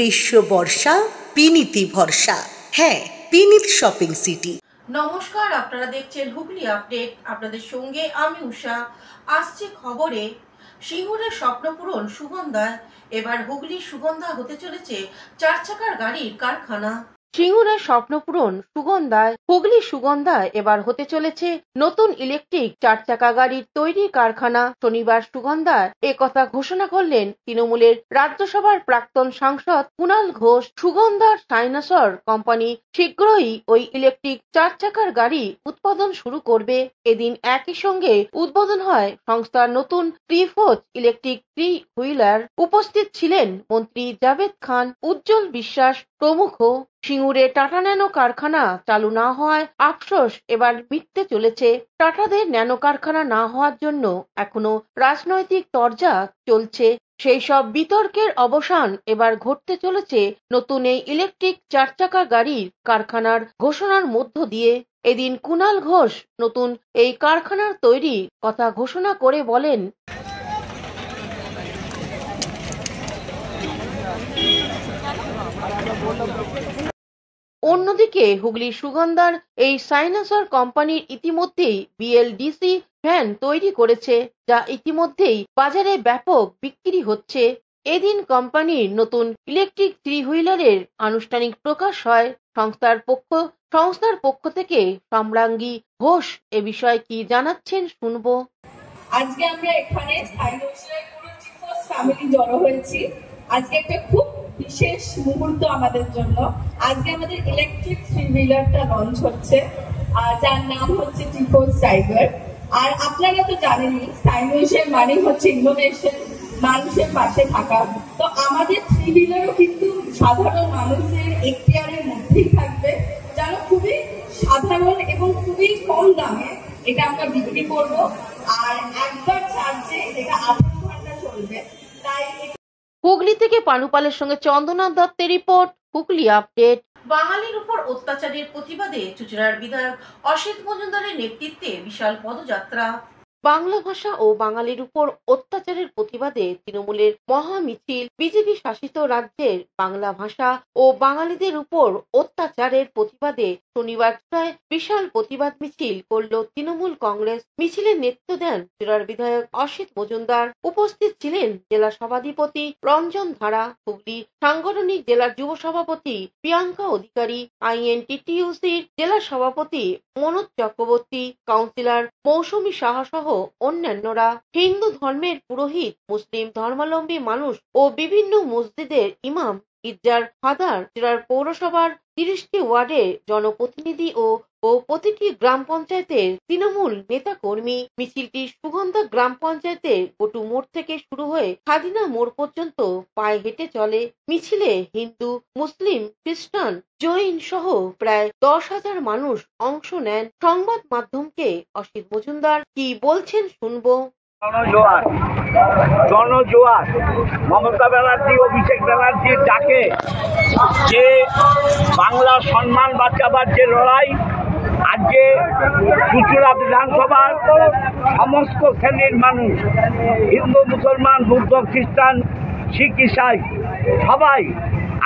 গ্রীষ্ম বর্ষা বিনীতি ভরসা। হ্যাঁ, বিনীত শপিং সিটি। নমস্কার, আপনারা দেখছেন হুগলি আপডেট। আপনাদের সঙ্গে আমি উষা। আসছে খবরে, সিঙ্গুরের স্বপ্নপূরণ সুগন্ধায়। এবার হুগলির সুগন্ধা হতে চলেছে 4 চাকার গাড়ির কারখানা। সিঙ্গুরের স্বপ্নপূরণ সুগন্ধায়, হুগলি সুগন্ধায় এবার হতে চলেছে নতুন ইলেকট্রিক 4 চাকা গাড়ির তৈরি কারখানা। শনিবার সুগন্ধায় একথা ঘোষণা করলেন তৃণমূলের রাজ্যসভার প্রাক্তন সাংসদ কুণাল ঘোষ। সুগন্ধার সাইনোসর কোম্পানি শীঘ্রই ওই ইলেকট্রিক 4 চাকার গাড়ি উৎপাদন শুরু করবে। এদিন একই সঙ্গে উদ্বোধন হয় সংস্থার নতুন ত্রিফোজ ইলেকট্রিক 3 হুইলার। উপস্থিত ছিলেন মন্ত্রী জাভেদ খান, উজ্জ্বল বিশ্বাস প্রমুখ। সিঙ্গুরে টাটা ন্যানো কারখানা চালু না হওয়ায় আফসোস এবার মিটতে চলেছে। টাটাদের ন্যানো কারখানা না হওয়ার জন্য এখনো রাজনৈতিক তরজা চলছে। সেই সব বিতর্কের অবসান এবার ঘটতে চলেছে নতুন এই ইলেকট্রিক 4 চাকা গাড়ির কারখানার ঘোষণার মধ্য দিয়ে। এদিন কুণাল ঘোষ নতুন এই কারখানার তৈরি কথা ঘোষণা করে বলেন, অন্যদিকে হুগলি সুগন্ধার এই সাইনোসর কোম্পানির ইতিমধ্যেই বিএলডিসি ভ্যান তৈরি করেছে, যা ইতিমধ্যেই বাজারে ব্যাপক বিক্রি হচ্ছে। এদিন কোম্পানির নতুন ইলেকট্রিক 3 হুইলারের আনুষ্ঠানিক প্রকাশ হয়। সংস্থার পক্ষ থেকে সম্রাঙ্গী ঘোষ এ বিষয়ে কি জানাচ্ছেন শুনবো। আজকে আমরা এখানে সাইনোসের পুরো ত্রিফোজ ফ্যামিলি জড়ো হয়েছি। আজকে একটা খুব বিশেষ মুহূর্ত আমাদের জন্য। আজকে আমাদের ইলেকট্রিক 3 হুইলারটা লঞ্চ হচ্ছে, যার নাম হচ্ছে ত্রিফোজ টাইগার। আর আপনারা তো জানেনই সাইনোসের মানে হচ্ছে ইনোভেশন, মানুষের পাশে থাকা। তো আমাদের 3 হুইলারও কিন্তু সাধারণ মানুষের এখতিয়ারের মধ্যেই থাকবে, যেন খুবই সাধারণ এবং খুবই কম দামে এটা আমরা বিক্রি করবো। আর একবার চার্জে এটা 18 ঘন্টা চলবে। তাই হুগলি থেকে পানুপালের সঙ্গে চন্দনা দত্তের রিপোর্ট, হুগলি আপডেট। বাঙালির উপর অত্যাচারের প্রতিবাদে চুঁচুড়ার বিধায়ক অসিত মজুমদারের নেতৃত্বে বিশাল পদযাত্রা। বাংলা ভাষা ও বাঙালির উপর অত্যাচারের প্রতিবাদে তৃণমূলের মহা মিছিল। বিজেপি শাসিত রাজ্যের বাংলা ভাষা ও বাঙালিদের উপর অত্যাচারের প্রতিবাদে শনিবার প্রায় বিশাল প্রতিবাদ মিছিল করল তৃণমূল কংগ্রেস। মিছিলের নেতৃত্ব দেন চুঁচুড়ার বিধায়ক অসিত মজুমদার। উপস্থিত ছিলেন জেলা সভাধিপতি রঞ্জন ধারা, হুগলি সাংগঠনিক জেলার যুব সভাপতি প্রিয়াঙ্কা অধিকারী, আইএনটিটিইউসির জেলা সভাপতি মনোজ চক্রবর্তী, কাউন্সিলর মৌসুমী সাহা সহ অন্যান্যরা। হিন্দু ধর্মের পুরোহিত, মুসলিম ধর্মাবলম্বী মানুষ ও বিভিন্ন মসজিদের ইমাম, গির্জার ফাদার, জেলার পৌরসভার 30টি ওয়ার্ডের জনপ্রতিনিধি ও প্রতিটি গ্রাম পঞ্চায়েতের তৃণমূল নেতা কর্মী। মিছিলটি সুগন্ধা গ্রাম পঞ্চায়েতের গটু মোড় থেকে শুরু হয়ে খাদিনা মোড় পর্যন্ত পায়ে হেঁটে চলে। মিছিলে হিন্দু, মুসলিম, খ্রিস্টান, জৈন সহ প্রায় 10,000 মানুষ অংশ নেন। সংবাদ মাধ্যমকে অসিত মজুমদার কি বলছেন শুনবো। জনজোয়ার মমতা ব্যানার্জি, অভিষেক ব্যানার্জির ডাকে যে বাংলার সম্মান বাঁচাবার যে লড়াই, আজকে চুঁচুড়া বিধানসভার সমস্ত শ্রেণীর মানুষ, হিন্দু, মুসলমান, বৌদ্ধ, খ্রিস্টান, শিখ, ইসাই সবাই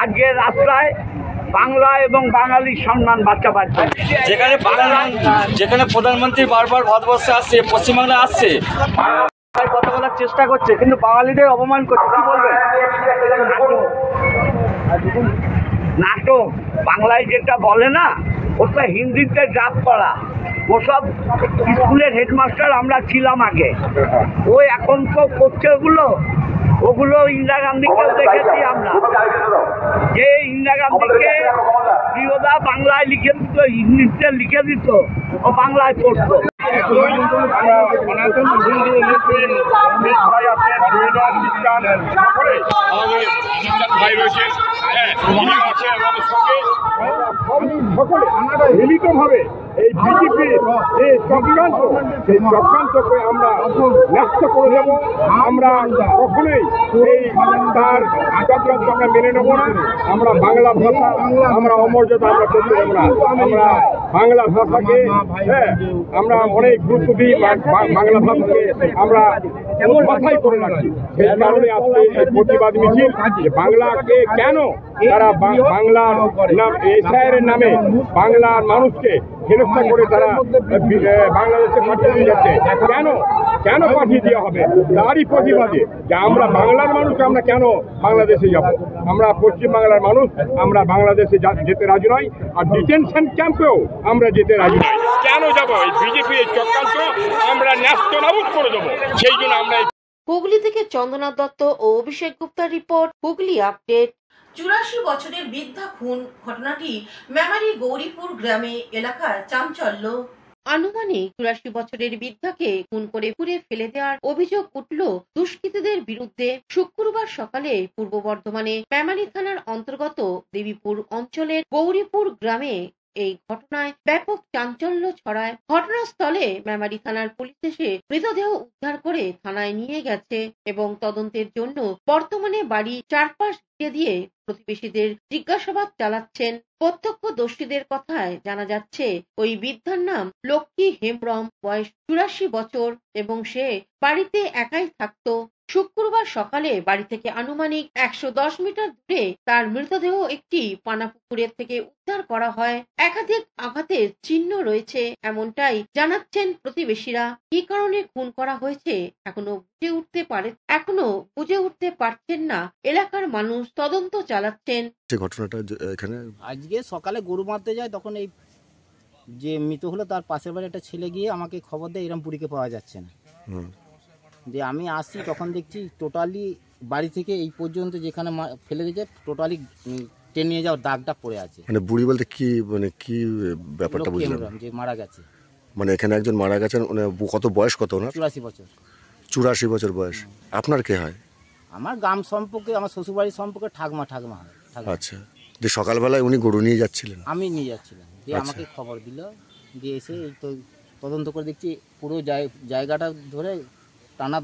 আজকে রাস্তায় বাংলা এবং বাঙালির সম্মান বাঁচাবার জন্য। যেখানে প্রধানমন্ত্রী বারবার ভারতবর্ষে আসছে, পশ্চিমবাংলায় আসছে, কথা বলার চেষ্টা করছে, কিন্তু বাঙালিদের অপমান করছে, কি বলবেন? নাটক বাংলায় যেটা বলে না, ওটা হিন্দিতে ডাব করা। ওসব স্কুলের হেডমাস্টার আমরা ছিলাম আগে, ওই এখন তো করছে ওগুলো ইন্দিরা গান্ধীকেও দেখেছি আমরা, যে ইন্দিরা গান্ধীকে প্রিয়দা বাংলায় লিখে দিত, হিন্দিতে লিখে দিত, ও বাংলায় পড়তো। মিলিতভাবে এই বিজেপির যে চক্রান্ত, সেই চক্রান্তকে আমরা ন্যস্ত করে দেবো। আমরা কখনোই এই তার চক্রান্ত আমরা মেনে নেবো না। আমরা বাংলা ভাষা, আমরা অমর্যাদা আমরা করতে দেবো না। আমরা বাংলা ভাষাকে আমরা অনেক গুরুত্ব দিই, বাংলা ভাষাকে আমরা মাথায় করে রাখি। সেই কারণে আজকে এই প্রতিবাদ মিছিল যে বাংলাকে কেন তারা বাংলার নাম এসআইআরের নামে বাংলার মানুষকে হেনস্থা করে তারা বাংলাদেশে পাঠিয়ে দিয়ে যাচ্ছে, কেন পাঠিয়ে দেওয়া হবে? তারই প্রতিবাদে যে আমরা বাংলার মানুষ, আমরা কেন বাংলাদেশে যাব? আমরা পশ্চিম বাংলার মানুষ, আমরা বাংলাদেশে যেতে রাজি নয়, আর ডিটেনশন ক্যাম্পেও আমরা যেতে রাজি নয়। কেন যাব? এই বিজেপি এই চক্রান্ত আমরা ন্যস্তনাবুদ করে দেবো, সেই জন্য আমরা। হুগলি থেকে চন্দ্রনাথ দত্ত ও অভিষেক গুপ্তার রিপোর্ট, হুগলি আপডেট। 84 বছরের বৃদ্ধা খুন ঘটনাটি মেমারি গৌরীপুর গ্রামে এলাকায় চাঞ্চল্য। আনুমানিক 84 বছরের বৃদ্ধাকে খুন করে পুড়ে ফেলে দেওয়ার অভিযোগ উঠল দুষ্কৃতীদের বিরুদ্ধে। শুক্রবার সকালে পূর্ব বর্ধমানে মেমারি থানার অন্তর্গত দেবীপুর অঞ্চলের গৌরীপুর গ্রামে এই ঘটনায় ব্যাপক চাঞ্চল্য ছড়ায়। ঘটনাস্থলে মেমারি থানার পুলিশ এসে মৃতদেহ উদ্ধার করে থানায় নিয়ে গেছে এবং তদন্তের জন্য বর্তমানে বাড়ি চারপাশ ঘিরে দিয়ে প্রতিবেশীদের জিজ্ঞাসাবাদ চালাচ্ছেন। প্রত্যক্ষদর্শীদের কথায় জানা যাচ্ছে ওই বৃদ্ধার নাম লক্ষ্মী হেমব্রম, বয়স 84 বছর এবং সে বাড়িতে একাই থাকতো। শুক্রবার সকালে বাড়ি থেকে আনুমানিক 110 মিটার দূরে তার মৃতদেহ একটি পানাপুকুরের থেকে উদ্ধার করা হয়। একাধিক আঘাতের চিহ্ন রয়েছে এমনটাই জানাচ্ছেন প্রতিবেশীরা। কি কারণে খুন করা হয়েছে এখনো বুঝে উঠতে পারছেন না এলাকার মানুষ, তদন্ত চালাচ্ছেন। ঘটনাটা এখানে আজকে সকালে গরু মারতে যায়, তখন এই যে মৃত হলো তার পাশের বাড়ি একটা ছেলে গিয়ে আমাকে খবর দেয় এরম বুড়িকে পাওয়া যাচ্ছে না। যে আমি আসছি তখন দেখছি টোটালি বাড়ি থেকে এই পর্যন্ত যেখানে ফেলে দিয়েছে টোটালি টেনে নিয়ে যাওয়ার দাগটা পড়ে আছে। মানে বুড়ি বলতে কি ব্যাপারটা বুঝলাম? যে মারা গেছে, মানে এখানে একজন মারা গেছেন। মানে কত বয়স কত ওনার? 84 বছর। 84 বছর বয়স। আপনার কে হয়? আমার গ্রাম সম্পর্কে, আমার শ্বশুরবাড়ির সম্পর্কে ঠাকমা হয়। আচ্ছা, যে সকালবেলায় উনি গরু নিয়ে যাচ্ছিলেন? আমি নিয়ে যাচ্ছিলাম, দিয়ে আমাকে খবর দিল, দিয়ে এসে এই তো তদন্ত করে দেখছি পুরো জায়গাটা ধরে টানা।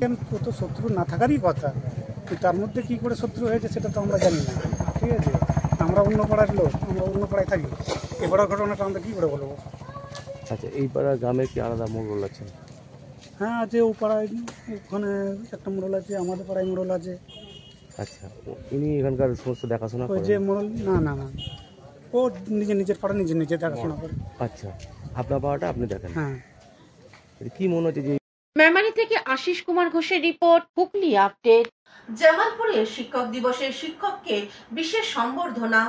তো শত্রু না থাকারই কথা, তার মধ্যে কি করে শত্রু হয়েছে সেটা তো আমরা জানি না। ঠিক আছে, আমরা অন্য পাড়ার লোক, আমরা অন্য পাড়ায় থাকি, এ পাড়ার ঘটনাটা আমরা কী করে বলবো? আচ্ছা, এই পাড়ার গ্রামে কি আলাদা মোড়ল আছে? হ্যাঁ আছে, ও পাড়ায় ওখানে একটা মোড়ল আছে, আমাদের পাড়ায় মোড়ল আছে। আচ্ছা, ইনি এখানকার সমস্ত দেখাশোনা ওই যে মোড়ল না ও নিজের পাড়া নিজে দেখাশোনা করে। আচ্ছা, আপনার পাড়াটা আপনি দেখেন? হ্যাঁ। কি মনে হচ্ছে যে? মেমারি থেকে আশিস কুমার ঘোষের রিপোর্ট, হুগলি আপডেট। জামালপুরে শিক্ষক দিবসে শিক্ষককে বিশেষ সম্বর্ধনা।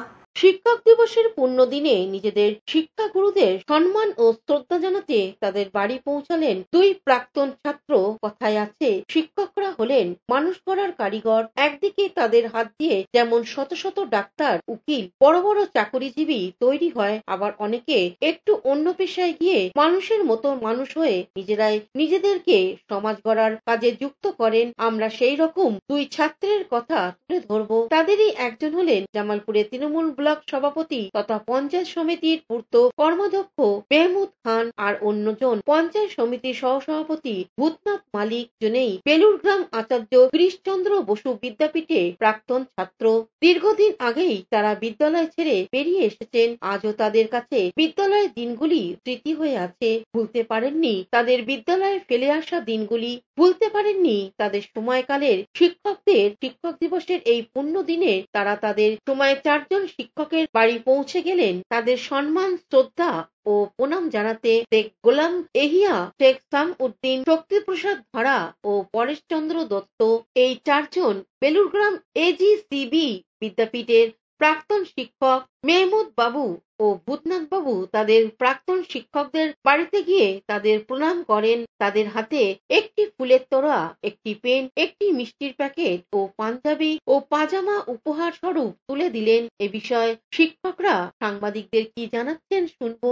শিক্ষক দিবসের পুণ্য দিনে নিজেদের শিক্ষাগুরুদের সম্মান ও শ্রদ্ধা জানাতে তাদের বাড়ি পৌঁছালেন দুই প্রাক্তন ছাত্র। কথায় আছে, শিক্ষকরা হলেন মানুষ গড়ার কারিগর। একদিকে তাদের হাত দিয়ে যেমন শত শত ডাক্তার, উকিল, বড় বড় চাকরিজীবী তৈরি হয়, আবার অনেকে একটু অন্য পেশায় গিয়ে মানুষের মতো মানুষ হয়ে নিজেরাই নিজেদেরকে সমাজ গড়ার কাজে যুক্ত করেন। আমরা সেই রকম দুই ছাত্রের কথা তুলে ধরব। তাদেরই একজন হলেন জামালপুরে তৃণমূল ব্লক সভাপতি তথা পঞ্চায়েত সমিতির পূর্ত কর্মাধ্যক্ষ মেহমুদ খান, আর অন্যজন পঞ্চায়েত সমিতির সহসভাপতি ভূতনাথ মালিক। জনেই বেলুরগ্রাম আচার্য গিরিশচন্দ্র বসু বিদ্যাপীঠে প্রাক্তন ছাত্র। দীর্ঘদিন আগেই তারা বিদ্যালয় ছেড়ে বেরিয়ে এসেছেন। আজও তাদের কাছে বিদ্যালয়ের দিনগুলি স্মৃতি হয়ে আছে। ভুলতে পারেননি তাদের বিদ্যালয়ে ফেলে আসা দিনগুলি, ভুলতে পারেননি তাদের সময়কালের শিক্ষকদের। শিক্ষক দিবসের এই পুণ্য দিনে তারা তাদের সময় 4 জন শিক্ষকের বাড়ি পৌঁছে গেলেন তাদের সম্মান, শ্রদ্ধা ও প্রণাম জানাতে। শেখ গোলাম এহিয়া, শেখ সাম উদ্দিন, শক্তিপ্রসাদ ভাড়া ও পরেশচন্দ্র দত্ত, এই 4 জন বেলুরগ্রাম এজিসিবি বিদ্যাপীঠের প্রাক্তন শিক্ষক। মেহমুদ বাবু ও ভূতনাথ বাবু তাদের প্রাক্তন শিক্ষকদের বাড়িতে গিয়ে তাদের প্রণাম করেন। তাদের হাতে একটি ফুলের তোড়া, একটি পেন, একটি মিষ্টির প্যাকেট ও পাঞ্জাবি ও পাজামা উপহার স্বরূপ তুলে দিলেন। এ বিষয়ে শিক্ষকরা সাংবাদিকদের কি জানাচ্ছেন শুনবো।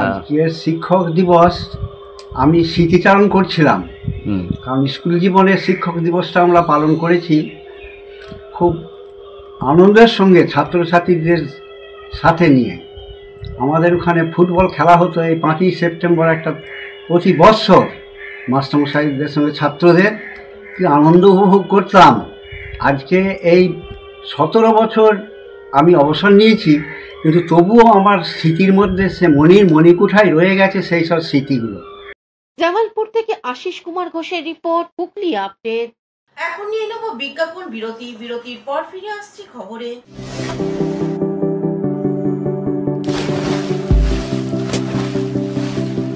আজকে শিক্ষক দিবস আমি স্মৃতিচারণ করছিলাম, কারণ স্কুল জীবনে শিক্ষক দিবসটা আমরা পালন করেছি খুব আনন্দের সঙ্গে ছাত্রছাত্রীদের সাথে নিয়ে। আমাদের ওখানে ফুটবল খেলা হতো এই 5ই সেপ্টেম্বর, একটা প্রতি বৎসর মাস্টারমশাইদের সঙ্গে ছাত্রদের কি আনন্দ উপভোগ করতাম। আজকে এই 17 বছর আমি অবসর নিয়েছি, কিন্তু তবুও আমার স্মৃতির মধ্যে সে মণিকুঠায় রয়ে গেছে সেই সব স্মৃতিগুলো। জামালপুর থেকে আশিস কুমার ঘোষের রিপোর্ট, হুগলি আপডেট। এখন নিয়ে নেব বিজ্ঞাপন বিরতি। বিরতির পর ফিরে আসছি খবরে।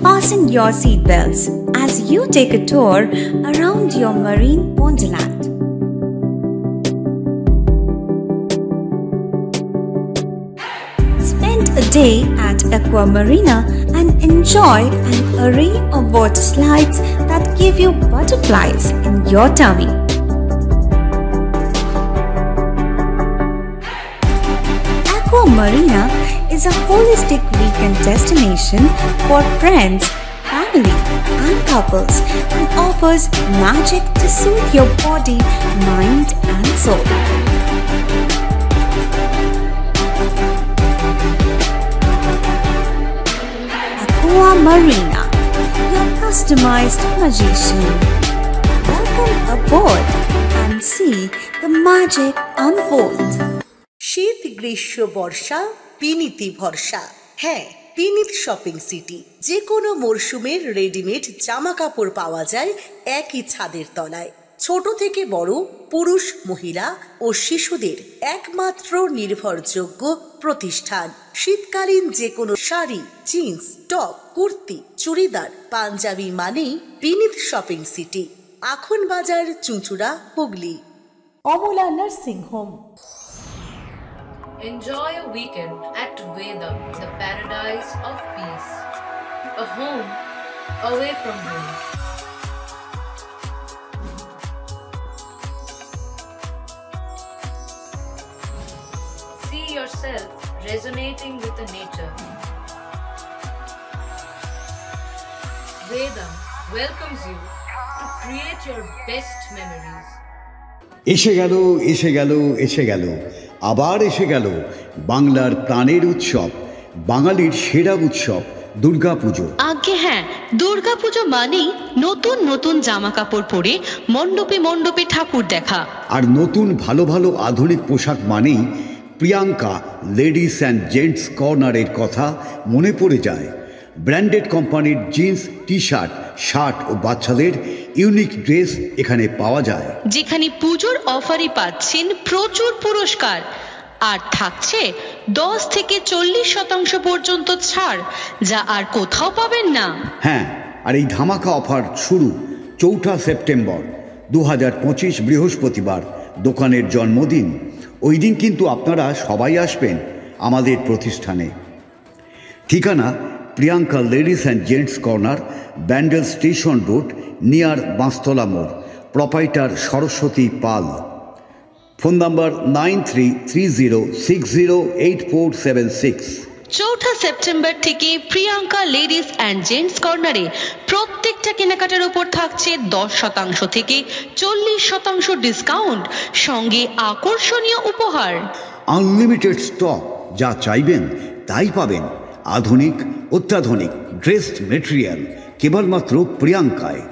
Fasten your seatbelts as you take a tour around your marine wonderland. Spend a day at Aqua Marina and enjoy an array of water slides that give you butterflies in your tummy. Aqua Marina is a holistic weekend destination for friends, family, and couples and offers magic to soothe your body, mind, and soul. Aqua Marina, your customized magician. Welcome aboard and see the magic unfold. শীত, গ্রীষ্ম, বর্ষা, পিনিতি ভরসা। হ্যাঁ, পিনিত shopping city. যে কোনো মরশুমের readymade জামা কাপড় পাওয়া যায় একই ছাদের তলায়। ছোট থেকে বড়, পুরুষ, মহিলা ও শিশুদের একমাত্র নির্ভরযোগ্য প্রতিষ্ঠান। শীতকালীন যে কোনো শাড়ি, জিন্স, টপ, কুর্তি, চুড়িদার, পাঞ্জাবি মানেই পিনিত shopping city. Akhan Bazar, Chuchura, Hooghly. Amala nursing home. Enjoy a weekend at Vedam, the paradise of peace. A home away from home. See yourself resonating with the nature. Vedam welcomes you to create your best memories. এসে গেল এসে গেল এসে গেল আবার এসে গেল বাংলার প্রাণের উৎসব, বাঙালির সেরা উৎসব দুর্গাপুজো। আগে হ্যাঁ, দুর্গাপুজো মানেই নতুন নতুন জামা কাপড় পরে মণ্ডপে মণ্ডপে ঠাকুর দেখা। আর নতুন ভালো ভালো আধুনিক পোশাক মানেই প্রিয়াঙ্কা লেডিস অ্যান্ড জেন্টস কর্নারের কথা মনে পড়ে যায়। ব্র্যান্ডেড কোম্পানির জিন্স, টি শার্ট, শার্ট ও বাচ্চাদের ইউনিক ড্রেস এখানে পাওয়া যায়। যেখানে পুজোর অফারে পাচ্ছেন প্রচুর পুরস্কার আর থাকছে 10 থেকে 40% পর্যন্ত ছাড়, যা আর কোথাও পাবেন না। হ্যাঁ, আর এই ধামাকা অফার শুরু 4 সেপ্টেম্বর 2025 বৃহস্পতিবার, দোকানের জন্মদিন। ওই দিন কিন্তু আপনারা সবাই আসবেন আমাদের প্রতিষ্ঠানে। ঠিকানা Priyanka ladies and gents corner, Bandel station road, near Banshtala মোড়। Proprietor Saraswati Pal. Phone number 9330608476। 4 September থেকে প্রিয়াঙ্কা লেডিস অ্যান্ড জেন্টস কর্নারে প্রত্যেকটা কেনাকাটার উপর থাকছে 10% থেকে 40% ডিসকাউন্ট, সঙ্গে আকর্ষণীয় উপহার। আনলিমিটেড স্টক, যা চাইবেন তাই পাবেন। আধুনিক অত্যাধুনিক ড্রেসড মেটেরিয়াল কেবলমাত্র প্রিয়াঙ্কায়।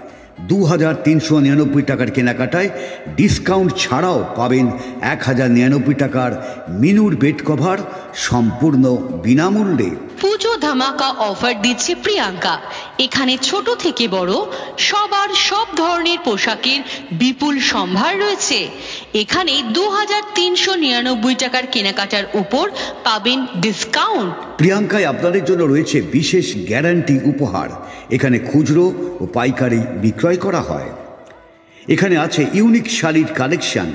2399 টাকার কেনাকাটায় ডিসকাউন্ট ছাড়াও পাবেন 1099 টাকার মিনুর বেড কভার সম্পূর্ণ বিনামূল্যে। পুজো ধামাকা অফার দিচ্ছে প্রিয়াঙ্কা। এখানে ছোট থেকে বড় সবার সব ধরনের পোশাকের বিপুল সম্ভার রয়েছে। এখানে 2399 টাকার কেনাকাটার উপর পাবেন ডিসকাউন্ট। প্রিয়াঙ্কায় আপনাদের জন্য রয়েছে বিশেষ গ্যারান্টি উপহার। এখানে খুচরো ও পাইকারি বিক্রয় করা হয়। এখানে আছে ইউনিক শাড়ির কালেকশন,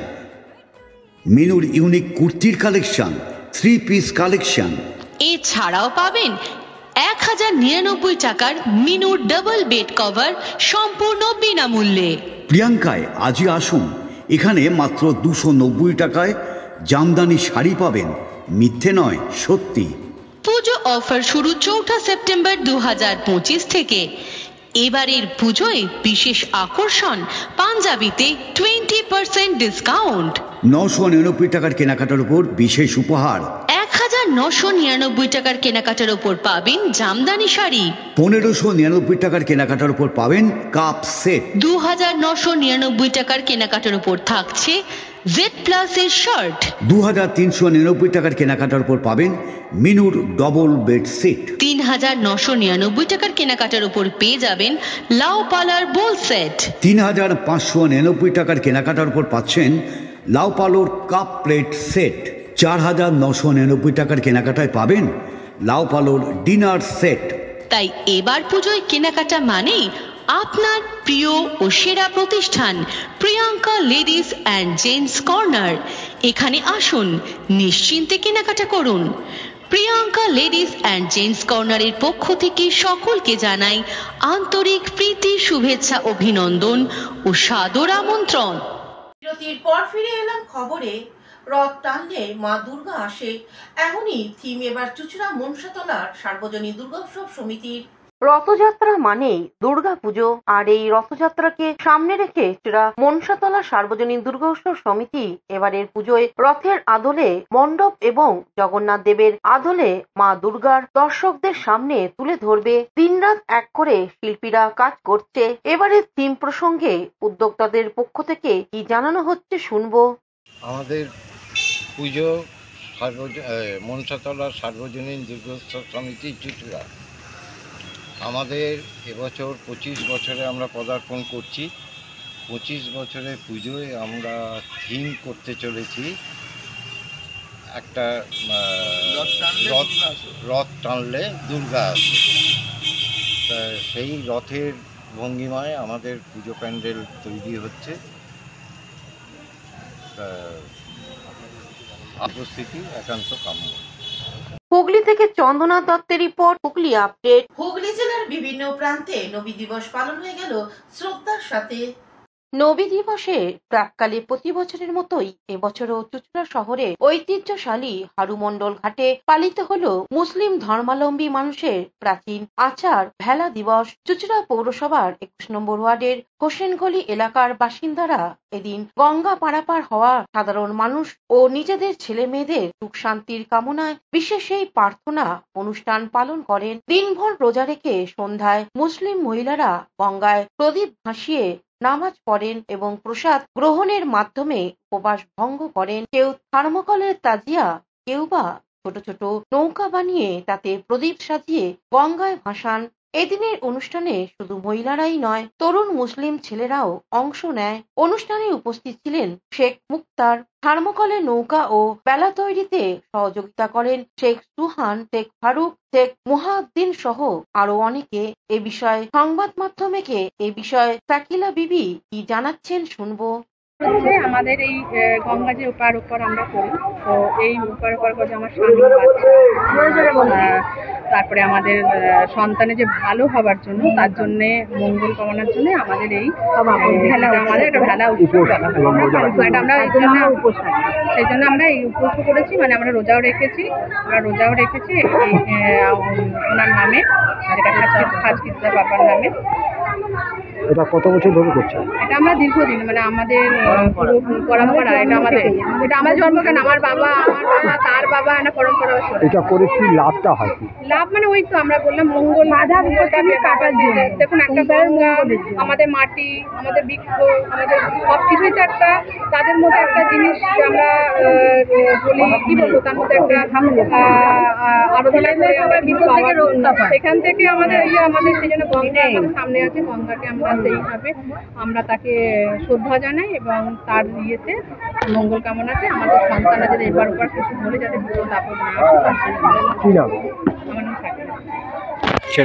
মিনুর ইউনিক কুর্তির কালেকশন, 3 পিস কালেকশন। এছাড়াও পাবেন 1099 টাকার মিনুর ডাবল বেড কভার সম্পূর্ণ বিনামূল্যে। প্রিয়াঙ্কায় আজই আসুন। এখানে মাত্র 290 টাকায় জামদানি শাড়ি পাবেন। মিথ্যে নয়, সত্যি। পুজো অফার শুরু 4 সেপ্টেম্বর 2025 থেকে। এবারের পুজোয় বিশেষ আকর্ষণ, পাঞ্জাবিতে 20% ডিসকাউন্ট। 999 টাকার কেনাকাটার উপর বিশেষ উপহার। 1999 টাকার কেনাকাটার উপর পাবেন জামদানি শাড়ি। 1599 টাকার কেনাকাটার উপর পাবেন কাপ সেট। 2999 টাকার কেনাকাটার উপর থাকছে জেড প্লাসের শার্ট। 2399 টাকার কেনাকাটার উপর পাবেন মিনুর ডবল বেড সেট। 3999 টাকার কেনাকাটার উপর পেয়ে যাবেন লাউ পালার বোল সেট। 3599 টাকার কেনাকাটার উপর পাচ্ছেন লাউ পালোর কাপ প্লেট সেট। 4999 টাকার কেনাকাটায় পাবেন লাউ পালোর ডিনার সেট। তাই এবার পুজোয় কেনাকাটা মানেই আপনার প্রিয় ও সেরা প্রতিষ্ঠান Priyanka ladies and gents corner. এখানে আসুন, নিশ্চিন্তে কেনাকাটা করুন। প্রিয়াঙ্কা লেডিস অ্যান্ড জেন্টস কর্নারের পক্ষ থেকে সকলকে জানাই আন্তরিক প্রীতি, শুভেচ্ছা, অভিনন্দন ও সাদর আমন্ত্রণ। বিরতির পর ফিরে এলাম খবরে। রথ টানলে মা দুর্গা আসে, এমনই থিম এবার চুঁচুড়া মনসাতলার সার্বজনীন দুর্গোৎসব সমিতির। রথযাত্রা মানেই দুর্গা পুজো, আর এই রথযাত্রাকে সামনে রেখে চুঁচুড়া মনসাতলা সার্বজনীন দুর্গোৎসব সমিতি এবারের পুজোয় রথের আদলে মণ্ডপ এবং জগন্নাথ দেবের আদলে মা দুর্গার দর্শকদের সামনে তুলে ধরবে। দিনরাত এক করে শিল্পীরা কাজ করছে। এবারের থিম প্রসঙ্গে উদ্যোক্তাদের পক্ষ থেকে কি জানানো হচ্ছে শুনবো। আমাদের পুজো মনসাতলা সার্বজনীন দুর্গোৎসব সমিতি চুঁচুড়া, আমাদের এবছর 25 বছরে আমরা পদার্পণ করছি। 25 বছরের পুজোয় আমরা থিম করতে চলেছি একটা রথ টানলে দুর্গা আসে। তা সেই রথের ভঙ্গিমায় আমাদের পুজো প্যান্ডেল তৈরি হচ্ছে। উপস্থিতি একান্ত কাম্য। হুগলি থেকে চন্দনা দত্তের রিপোর্ট, হুগলি আপডেট। হুগলি জেলার বিভিন্ন প্রান্তে নবী দিবস পালন হয়ে গেল শ্রদ্ধার সাথে। নবী দিবসে প্রাককালে প্রতি বছরের মতোই এবছরও চুঁচুড়া শহরে ঐতিহ্যশালী হারুমণ্ডল ঘাটে পালিত হলো মুসলিম ধর্মাবলম্বী মানুষের প্রাচীন আচার ভেলা দিবস। চুঁচুড়া পৌরসভার 21 নম্বর ওয়ার্ডের হোসেনগলি এলাকার বাসিন্দারা এদিন গঙ্গা পারাপার হওয়া সাধারণ মানুষ ও নিজেদের ছেলে মেয়েদের সুখ শান্তির কামনায় বিশেষ এই প্রার্থনা অনুষ্ঠান পালন করেন। দিনভর রোজা রেখে সন্ধ্যায় মুসলিম মহিলারা গঙ্গায় প্রদীপ ভাসিয়ে নামাজ পড়েন এবং প্রসাদ গ্রহণের মাধ্যমে উপবাস ভঙ্গ করেন। কেউ থার্মোকলের তাজিয়া, কেউ বা ছোট ছোট নৌকা বানিয়ে তাতে প্রদীপ সাজিয়ে গঙ্গায় ভাসান। এদিনের অনুষ্ঠানে শুধু মহিলারাই নয়, তরুণ মুসলিম ছেলেরাও অংশ নেয়। অনুষ্ঠানে উপস্থিত ছিলেন শেখ মুক্তার। থার্মোকলের নৌকা ও বেলা তৈরিতে সহযোগিতা করেন শেখ সুহান, শেখ ফারুক, শেখ মুহাদ্দিন সহ আরো অনেকে। এ বিষয়ে সংবাদ মাধ্যমকে সাকিলা বিবি কি জানাচ্ছেন শুনবো। আমাদের এই গঙ্গা যে ওপার আমরা করি, তো এই ওপার করে আমার স্বামী, বাচ্চা, তারপরে আমাদের সন্তানের যে ভালো হবার জন্য, তার জন্যে মঙ্গল কামনার জন্য আমাদের এই আমাদের একটা ভেলা উৎসব আমরা সেই জন্য আমরা এই উপোস করেছি, মানে আমরা রোজাও রেখেছি ওনার নামে, যেটা খাজকিদ্দা বাবার নামে। এটা কত বছর ধরে করছে? এটা আমরা দীর্ঘদিন, মানে আমাদের পুরো পরম্পরা, এটা আমার জন্মগান, আমার বাবা তার বাবা এটা পরম্পরা। এটা করে কি লাভটা হয়? লাভ মানে ওই তো আমরা বললাম মঙ্গল দেখুন, একটা গঙ্গা, আমাদের মাটি, আমাদের বৃক্ষ, আমাদের সবকিছুই তো একটা তাদের মধ্যে একটা জিনিস আমরা বলি, কি বলবো, তার মধ্যে একটা আরাধনা করে সেখান থেকে আমাদের সেই জন্য গঙ্গা সামনে আছে, গঙ্গাকে আমরা সেইভাবে আমরা তাকে শ্রদ্ধা জানাই এবং তার ইয়েতে মঙ্গল কামনাতে আমাদের সন্তানদের এবার ওপর কিছু বলে যাতে বিপদ আপদ না আসে।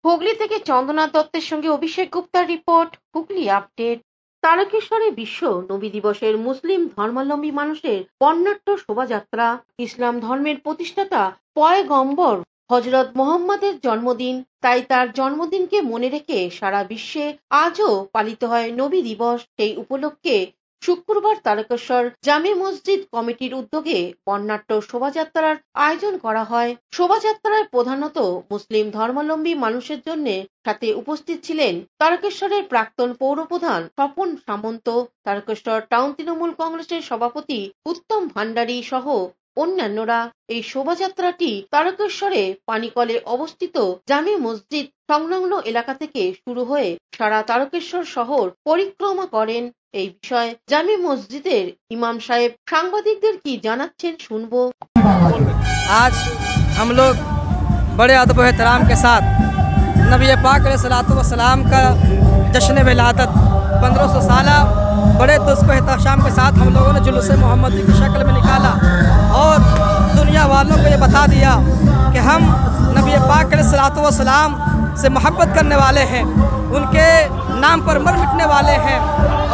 হুগলি থেকে চন্দনা দত্তের সঙ্গে অভিষেক গুপ্তার রিপোর্ট, হুগলি আপডেট। তারকেশ্বরে বিশ্ব নবী দিবসের মুসলিম ধর্মাবলম্বী মানুষের বর্ণাঢ্য শোভাযাত্রা। ইসলাম ধর্মের প্রতিষ্ঠাতা পয়গম্বর হযরত মুহাম্মদের জন্মদিন, তাই তার জন্মদিনকে মনে রেখে সারা বিশ্বে আজও পালিত হয় নবী দিবস। সেই উপলক্ষে শুক্রবার তারকেশ্বর জামে মসজিদ কমিটির উদ্যোগে বর্ণাঢ্য শোভাযাত্রার আয়োজন করা হয়। শোভাযাত্রায় প্রধানত মুসলিম ধর্মাবলম্বী মানুষের জন্য সাথে উপস্থিত ছিলেন তারকেশ্বরের প্রাক্তন পৌরপ্রধান স্বপন সামন্ত, তারকেশ্বর টাউন তৃণমূল কংগ্রেসের সভাপতি উত্তম ভান্ডারী সহ অন্যান্যরা। এই শোভাযাত্রাটি তারকেশ্বরে পানিকলে অবস্থিত জামে মসজিদ সংলগ্ন এলাকা থেকে শুরু হয়ে সারা তারকেশ্বর শহর পরিক্রমা করেন। এই বিষয়ে জামি মসজিদের ইমাম সাহেব সাংবাদিকদের কি জানাচ্ছেন শুনবো। आज हम लोग बड़े अदब व एहतराम के साथ नबी पाक अलैहिस्सलातु वस्सलाम का जश्न विलादत 1500 साला बड़े तुस्को एहतशाम के साथ हम लोगों ने जुलूस मोहम्मदी की शक्ल में निकाला और दुनिया वालों को ये बता दिया कि हम नबी पाक अलैहिस्सलातु वस्सलाम से मोहब्बत करने वाले हैं, उनके नाम पर मर मिटने वाले हैं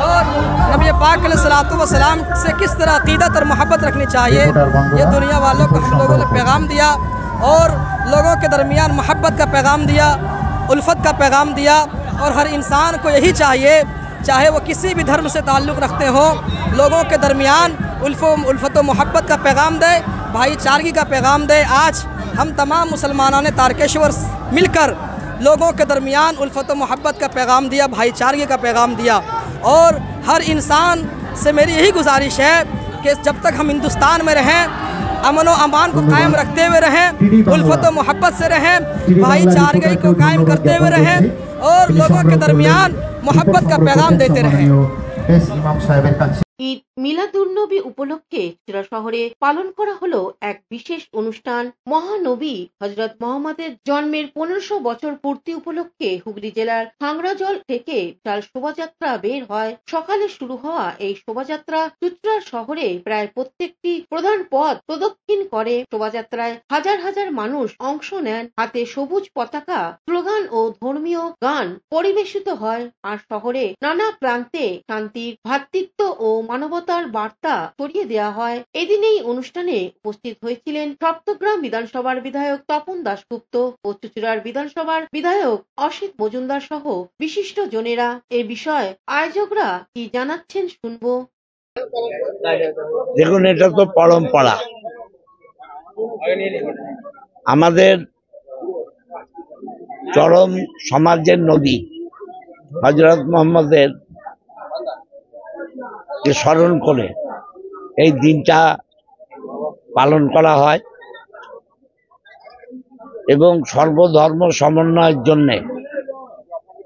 और नबी पाक अलैहिस्सलातु वस्सलाम से किस तरह अक़ीदत और मोहब्बत रखनी चाहिए, ये दुनिया वालों को हम लोगों ने पैगाम दिया और लोगों के दरमियान मोहब्बत का पैगाम दिया, उल्फत का पैगाम दिया। और हर इंसान को यही चाहिए, चाहे वो किसी भी धर्म से ताल्लुक़ रखते हों, लोगों के दरमियान उल्फत व मोहब्बत का पैगाम दे, भाईचारगी का पैगाम दे। आज हम तमाम मुसलमानों ने तारकेश्वर मिलकर लोगों के दरमियान उल्फत व मोहब्बत का पैगाम दिया, भाईचारगी का पैगाम दिया। और हर इंसान से मेरी यही गुजारिश है कि जब तक हम हिंदुस्तान में रहें, अमन व अमान को कायम रखते हुए रहें, उल्फत व मोहब्बत से रहें, भाईचारगी को कायम करते हुए रहें और लोगों के दरमियान मोहब्बत का पैगाम देते रहें। ঈদ মিলাদুন্নবী উপলক্ষে চুঁচুড়া শহরে পালন করা হলো এক বিশেষ অনুষ্ঠান। মহানবী হযরত মুহাম্মদের জন্মের 1500 বছর পূর্তি উপলক্ষে হুগলি জেলার খাংরাজল থেকে বিশাল শোভাযাত্রা বের হয়। সকালে শুরু হওয়া এই শোভাযাত্রা চুঁচুড়া শহরে প্রায় প্রত্যেকটি প্রধান পথ প্রদক্ষিণ করে। শোভাযাত্রায় হাজার হাজার মানুষ অংশ নেন। হাতে সবুজ পতাকা, স্লোগান ও ধর্মীয় গান পরিবেশিত হয়। আর শহরে নানা প্রান্তে শান্তির, ভ্রাতৃত্ব ও মানবতার বার্তা ছড়িয়ে দেওয়া হয়। এদিন এই অনুষ্ঠানে উপস্থিত হয়েছিলেন সপ্তগ্রাম বিধানসভার বিধায়ক তপন দাশগুপ্ত ও চুঁচুড়ার বিধানসভার বিধায়ক অসিত মজুমদার সহ বিশিষ্ট জনেরা। এ বিষয়ে আয়োজকরা কি জানাচ্ছেন শুনবো। দেখুন, এটা তো পরম্পরা, আমাদের চরম সমাজের নবী হযরত মুহাম্মদের কে স্মরণ করে এই দিনটা পালন করা হয় এবং সর্বধর্ম সমন্বয়ের জন্যে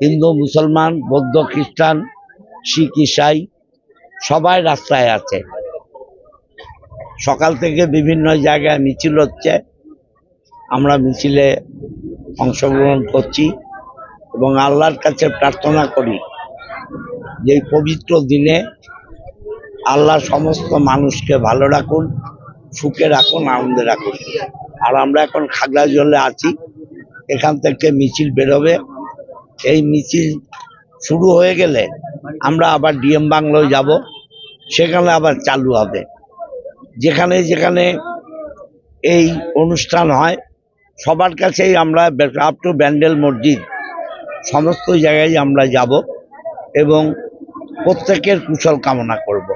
হিন্দু, মুসলমান, বৌদ্ধ, খ্রিস্টান, শিখ, ইসাই সবাই রাস্তায় আছে। সকাল থেকে বিভিন্ন জায়গায় মিছিল হচ্ছে, আমরা মিছিলে অংশগ্রহণ করছি এবং আল্লাহর কাছে প্রার্থনা করি যে এই পবিত্র দিনে আল্লাহ সমস্ত মানুষকে ভালো রাখুন, সুখে রাখুন, আনন্দে রাখুন। আর আমরা এখন খাগড়াজলে আছি, এখান থেকে মিছিল বেরোবে। এই মিছিল শুরু হয়ে গেলে আমরা আবার ডিএম বাংলায় যাব, সেখানে আবার চালু হবে। যেখানে যেখানে এই অনুষ্ঠান হয় সবার কাছেই আমরা আপ টু ব্যান্ডেল মসজিদ সমস্ত জায়গায় আমরা যাব এবং প্রত্যেকের কুশল কামনা করব।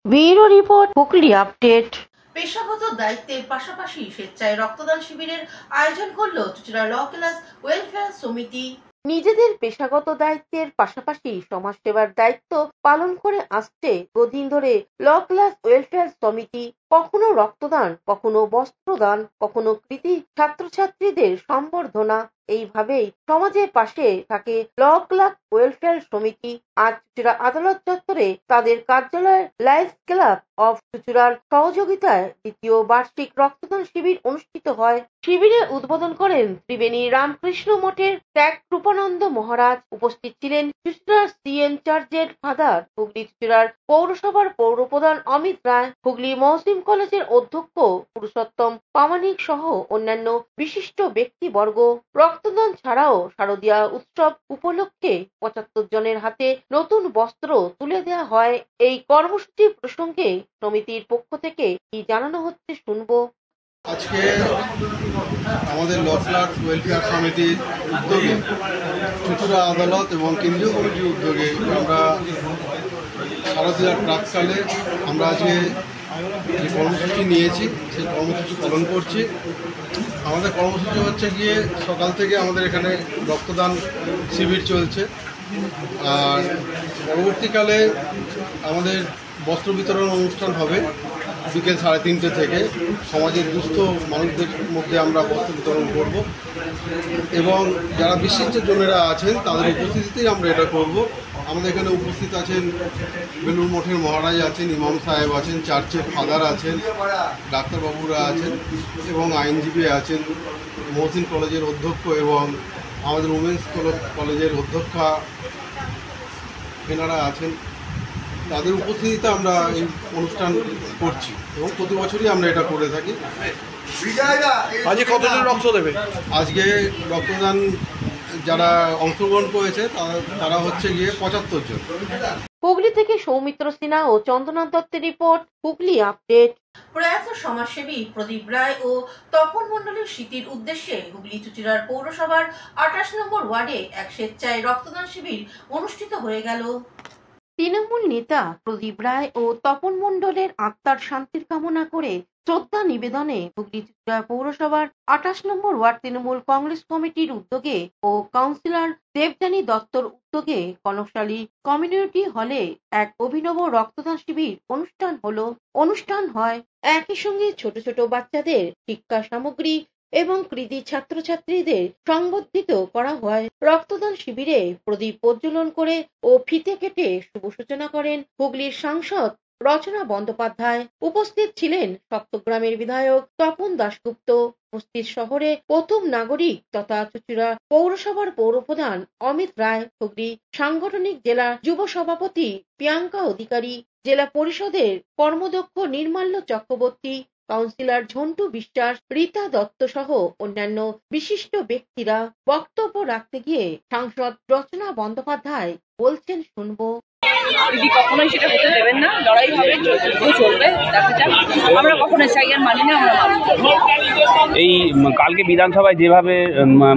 Bureau report, Hooghly update. পেশাগত দায়িত্বের পাশাপাশি স্বেচ্ছায় রক্তদান শিবিরের আয়োজন করলো চুঁচুড়া ল ক্লাস ওয়েলফেয়ার সমিতি। নিজেদের পেশাগত দায়িত্বের পাশাপাশি সমাজসেবার দায়িত্ব পালন করে আসছে বহুদিন ধরে ল ক্লাস ওয়েলফেয়ার সমিতি। কখনো রক্তদান, কখনো বস্ত্রদান, কখনো কৃতি ছাত্রছাত্রীদের সম্বর্ধনা, এইভাবেই সমাজের পাশে থাকে ল ক্লাস ওয়েলফেয়ার সমিতি। আজ চুঁচুড়া আদালত চত্বরে তাদের কার্যালয়ের লায়ন্স ক্লাব অফ চুঁচুড়ার সহযোগিতায় দ্বিতীয় বার্ষিক রক্তদান শিবির অনুষ্ঠিত হয়। শিবিরে উদ্বোধন করেন ত্রিবেণী রামকৃষ্ণ মঠের ত্যাগ কৃপানন্দ মহারাজ। উপস্থিত ছিলেন চুঁচুড়ার সিএম চার্জের ফাদার, হুগলি চুঁচুড়ার পৌরসভার পৌরপ্রধান অমিত রায়, হুগলি মহসিম কলেজের অধ্যক্ষ পুরুষোত্তম প্রামাণিক সহ অন্যান্য বিশিষ্ট ব্যক্তিবর্গ। রক্তদান ছাড়াও শারদীয়া উৎসব উপলক্ষে 75 জনের হাতে নতুন বস্ত্র তুলে দেওয়া হয়। এই কর্মসূচি প্রসঙ্গে সমিতির পক্ষ থেকে কি জানানো হচ্ছে শুনবো। আজকে আমাদের ল ক্লাস ওয়েলফেয়ার সমিতির উদ্যোগে চুঁচুড়া আদালত এবং কেন্দ্রীয় কমিটির উদ্যোগে আমরা শারদীয়ার প্রাককালে আমরা আজকে যে কর্মসূচি নিয়েছি সেই কর্মসূচি পালন করছি। আমাদের কর্মসূচি হচ্ছে গিয়ে সকাল থেকে আমাদের এখানে রক্তদান শিবির চলছে, আর পরবর্তীকালে আমাদের বস্ত্র বিতরণ অনুষ্ঠান হবে বিকেল 3:30 থেকে। সমাজের দুস্থ মানুষদের মধ্যে আমরা বস্ত্র বিতরণ করব এবং যারা বিশিষ্ট জনেরা আছেন তাদের উপস্থিতিতেই আমরা এটা করব। আমাদের এখানে উপস্থিত আছেন বেলুর মঠের মহারাজ আছেন, ইমাম সাহেব আছেন, চার্চের ফাদার আছেন, ডাক্তারবাবুরা আছেন এবং আইনজীবী আছেন, মহসিন কলেজের অধ্যক্ষ এবং আমাদের উমেন্স কলেজের অধ্যক্ষা এনারা আছেন। তাদের উপস্থিতিতে আমরা এই অনুষ্ঠান করছি এবং প্রতি বছরই আমরা এটা করে থাকি। আজকে কতজন রক্ত দেবে? আজকে রক্তদান যারা অংশগ্রহণ করেছে তারা হচ্ছে গিয়ে 75 জন। হুগলি থেকে সৌমিত্র সিনহা ও চন্দ্রনাথ দত্তের রিপোর্ট, হুগলি আপডেট। প্রয়াত সমাজসেবী প্রদীপ রায় ও তপন মণ্ডলের স্মৃতির উদ্দেশ্যে হুগলি চুঁচুড়ার পৌরসভার 28 নম্বর ওয়ার্ডে এক স্বেচ্ছায় রক্তদান শিবির অনুষ্ঠিত হয়ে গেল। তৃণমূল নেতা প্রদীপ রায় ও তপন মণ্ডলের আত্মার শান্তির কামনা করে শ্রদ্ধা নিবেদনে হুগলি চুঁচুড়া পৌরসভার 28 নম্বর ওয়ার্ড তৃণমূল কংগ্রেস কমিটির উদ্যোগে ও কাউন্সিলর দেবযানী দত্তর উদ্যোগে কনকশালী কমিউনিটি হলে এক অভিনব রক্তদান শিবির অনুষ্ঠান হয়। একই সঙ্গে ছোট ছোট বাচ্চাদের শিক্ষা সামগ্রী এবং কৃতি ছাত্রছাত্রীদের সংবর্ধিত করা হয়। রক্তদান শিবিরে প্রদীপ প্রজ্বলন করে ও ফিতে কেটে শুভ সূচনা করেন হুগলির সাংসদ রচনা বন্দ্যোপাধ্যায়। উপস্থিত ছিলেন সপ্তগ্রামের বিধায়ক তপন দাশগুপ্ত, উপস্থিত শহরে প্রথম নাগরিক তথা চুঁচুড়া পৌরসভার পৌরপ্রধান অমিত রায়, হুগলি সাংগঠনিক জেলা যুব সভাপতি প্রিয়াঙ্কা অধিকারী, জেলা পরিষদের কর্মদক্ষ নির্মাল্য চক্রবর্তী, কাউন্সিলর ঝন্টু বিশ্বাস, রীতা দত্ত সহ অন্যান্য বিশিষ্ট ব্যক্তিরা বক্তব্য রাখতে গিয়ে সাংসদ রচনা বন্দ্যোপাধ্যায় বলছেন, শুনবো। দিদি কখনোই সেটা হতে দেবেন না, লড়াই হবে, চলবে, দেখা যাক। আমরা কখনো এসআইআর মানি না, আমরা মানি। এই কালকে বিধানসভায় যেভাবে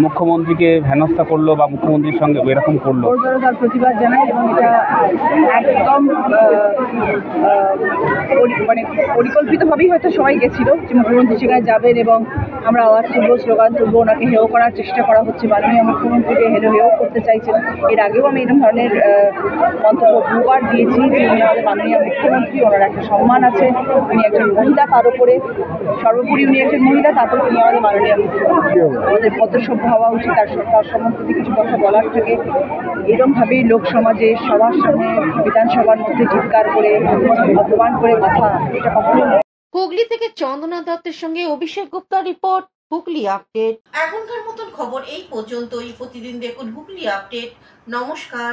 মুখ্যমন্ত্রীকে হেনস্থা করলো বা মুখ্যমন্ত্রীর সঙ্গে এরকম করলো, তার প্রতিবাদ জানাই এবং এটা একদম মানে পরিকল্পিতভাবেই হয়তো সবাই গেছিল যে মুখ্যমন্ত্রী সেখানে যাবেন এবং আমরা আওয়াজ তুলবো, স্লোগান তুলবো, ওনাকে হেয় করার চেষ্টা করা হচ্ছে, মাননীয় মুখ্যমন্ত্রীকে হেয় করতে চাইছেন। এর আগেও আমি এরকম ধরনের মন্তব্য দুবার দিয়েছি যে উনি আমাদের মাননীয় মুখ্যমন্ত্রী, ওনার একটা সম্মান আছে, উনি একজন মহিলা, তার উপরে সর্বোপরি উনি একজন মহিলা, তারপরে উনি আমাদের মাননীয় মুখ্যমন্ত্রী। আমাদের ভদ্রসভ্য হওয়া উচিত, তার সম্বন্ধে কিছু কথা বলার থেকে এরকমভাবেই লোক সমাজে সবার সামনে বিধানসভার মধ্যে চিৎকার করে অপমান করে কথা, এটা কখনো। হুগলি থেকে চন্দ্রনাথ দত্তের সঙ্গে অভিষেক গুপ্তার রিপোর্ট, হুগলি আপডেট। এখনকার মতন খবর এই পর্যন্তই। প্রতিদিন দেখুন হুগলি আপডেট। নমস্কার।